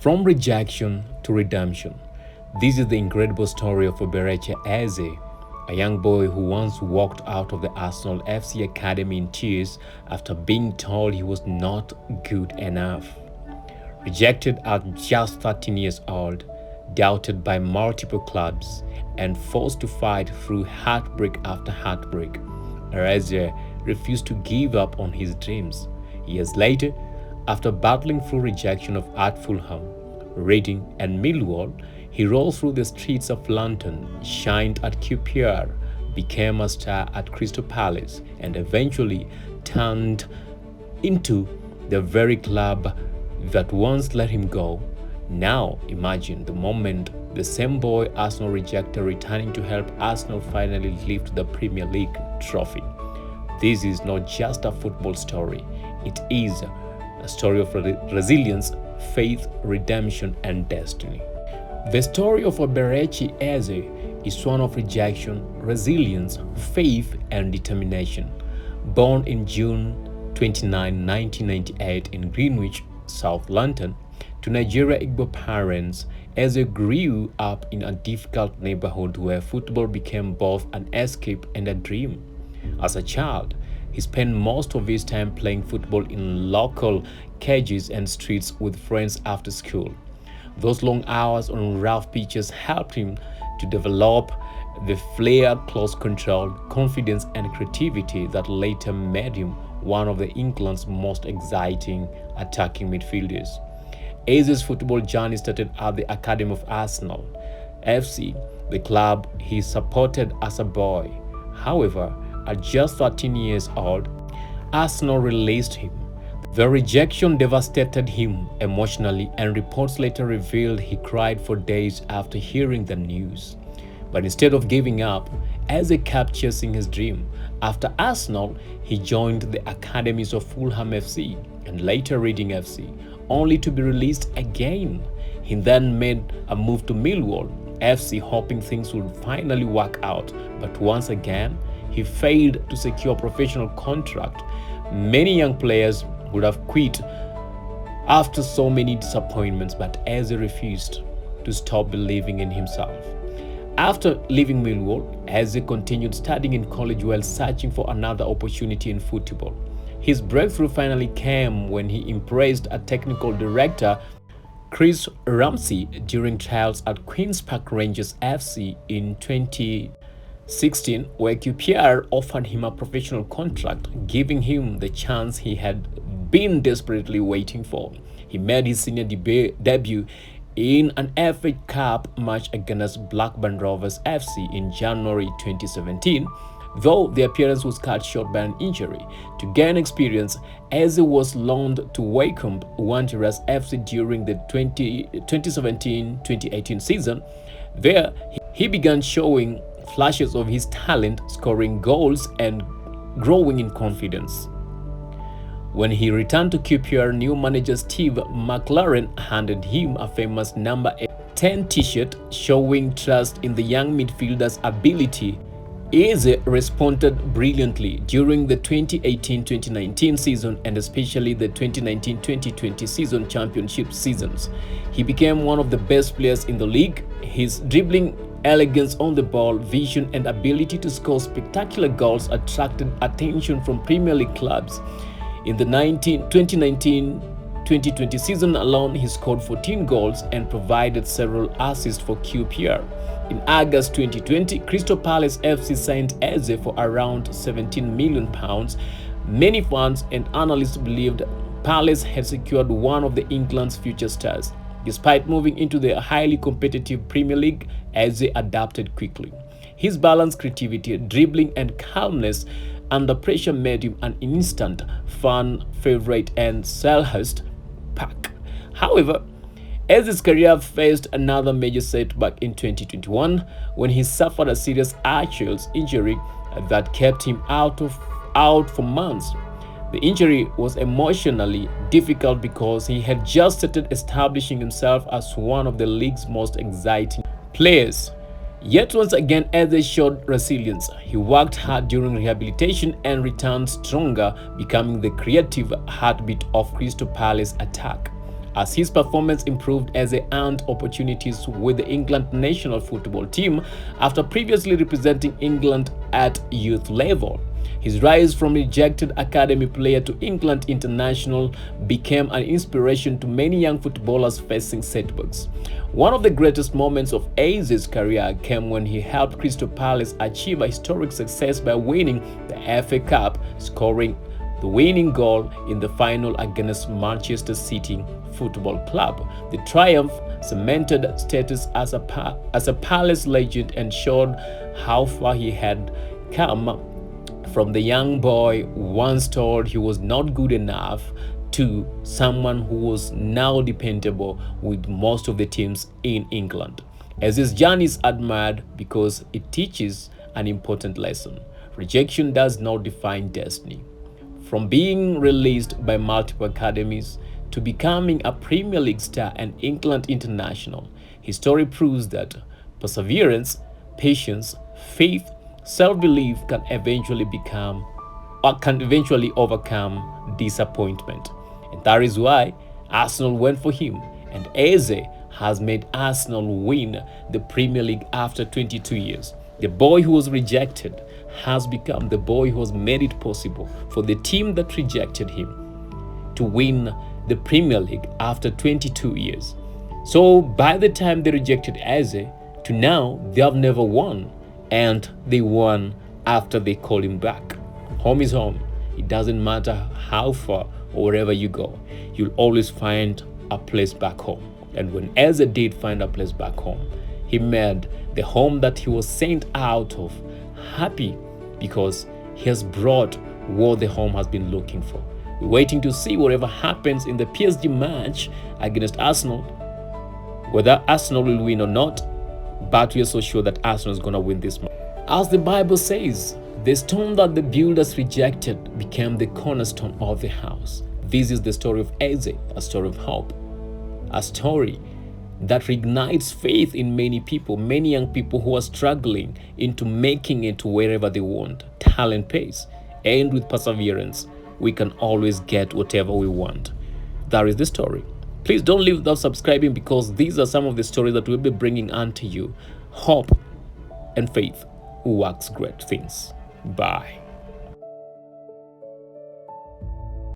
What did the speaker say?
From rejection to redemption. This is the incredible story of Eberechi Eze, a young boy who once walked out of the Arsenal FC Academy in tears after being told he was not good enough. Rejected at just 13 years old, doubted by multiple clubs, and forced to fight through heartbreak after heartbreak, Eze refused to give up on his dreams. Years later, after battling through rejection at Fulham, Reading, and Millwall, he rose through the streets of London, shined at QPR, became a star at Crystal Palace, and eventually turned into the very club that once let him go. Now imagine the moment the same boy Arsenal rejected returning to help Arsenal finally lift the Premier League trophy. This is not just a football story, it is a story of resilience, faith, redemption, and destiny. The story of Eberechi Eze is one of rejection, resilience, faith, and determination. Born in June 29, 1998 in Greenwich, South London, to Nigeria Igbo parents, Eze grew up in a difficult neighborhood where football became both an escape and a dream. As a child, he spent most of his time playing football in local cages and streets with friends after school. Those long hours on rough pitches helped him to develop the flair, close control, confidence, and creativity that later made him one of England's most exciting attacking midfielders. Eze's football journey started at the Academy of Arsenal FC, the club he supported as a boy. However, at just 13 years old, Arsenal released him. The rejection devastated him emotionally, and reports later revealed he cried for days after hearing the news. But instead of giving up, Eze kept chasing his dream. After Arsenal, he joined the academies of Fulham FC and later Reading FC, only to be released again. He then made a move to Millwall FC, hoping things would finally work out, but once again, he failed to secure a professional contract. Many young players would have quit after so many disappointments, but Eze refused to stop believing in himself. After leaving Millwall, Eze continued studying in college while searching for another opportunity in football. His breakthrough finally came when he impressed a technical director, Chris Ramsey, during trials at Queen's Park Rangers FC in 2016, where QPR offered him a professional contract, giving him the chance he had been desperately waiting for. He made his senior debut in an FA Cup match against Blackburn Rovers FC in January 2017, though the appearance was cut short by an injury. To gain experience, Eze was loaned to Wycombe Wanderers FC during the 2017-2018 season. There, he began showing flashes of his talent, scoring goals and growing in confidence. When he returned to QPR, new manager Steve McLaren handed him a famous number 10 t-shirt, showing trust in the young midfielder's ability. Eze responded brilliantly during the 2018-2019 season and especially the 2019-2020 season championship seasons. He became one of the best players in the league. His dribbling, elegance on the ball, vision, and ability to score spectacular goals attracted attention from Premier League clubs. In the 2019-2020 season alone, he scored 14 goals and provided several assists for QPR. In August 2020, Crystal Palace FC signed Eze for around £17 million. Many fans and analysts believed Palace had secured one of England's future stars. Despite moving into the highly competitive Premier League, Eze adapted quickly. His balanced creativity, dribbling, and calmness under pressure made him an instant fan favorite and Selhurst Park. However, Eze's career faced another major setback in 2021 when he suffered a serious Achilles injury that kept him out for months. The injury was emotionally difficult because he had just started establishing himself as one of the league's most exciting players. Yet once again, Eze showed resilience. He worked hard during rehabilitation and returned stronger, becoming the creative heartbeat of Crystal Palace attack. As his performance improved, Eze earned opportunities with the England national football team after previously representing England at youth level. His rise from rejected academy player to England international became an inspiration to many young footballers facing setbacks. One of the greatest moments of Eze's career came when he helped Crystal Palace achieve a historic success by winning the FA Cup, scoring the winning goal in the final against Manchester City Football Club. The triumph cemented status as a Palace legend and showed how far he had come from the young boy once told he was not good enough to someone who was now dependable with most of the teams in England. As his journey is admired because it teaches an important lesson. Rejection does not define destiny. From being released by multiple academies to becoming a Premier League star and England international, his story proves that perseverance, patience, faith, self-belief can eventually overcome disappointment. And that is why Arsenal went for him, and Eze has made Arsenal win the Premier League after 22 years. The boy who was rejected has become the boy who has made it possible for the team that rejected him to win the Premier League after 22 years. So by the time they rejected Eze to now, they have never won, and they won after they called him back. Home is home. It doesn't matter how far or wherever you go, you'll always find a place back home. And when Eze did find a place back home, he made the home that he was sent out of happy because he has brought what the home has been looking for. We're waiting to see whatever happens in the PSG match against Arsenal, whether Arsenal will win or not, but we are so sure that Arsenal is going to win this match. As the Bible says, the stone that the builders rejected became the cornerstone of the house. This is the story of Eze, a story of hope, a story that reignites faith in many people, many young people who are struggling into making it to wherever they want. Talent pays, and with perseverance, we can always get whatever we want. That is the story. Please don't leave without subscribing, because these are some of the stories that we'll be bringing unto you. Hope and faith who works great things. Bye.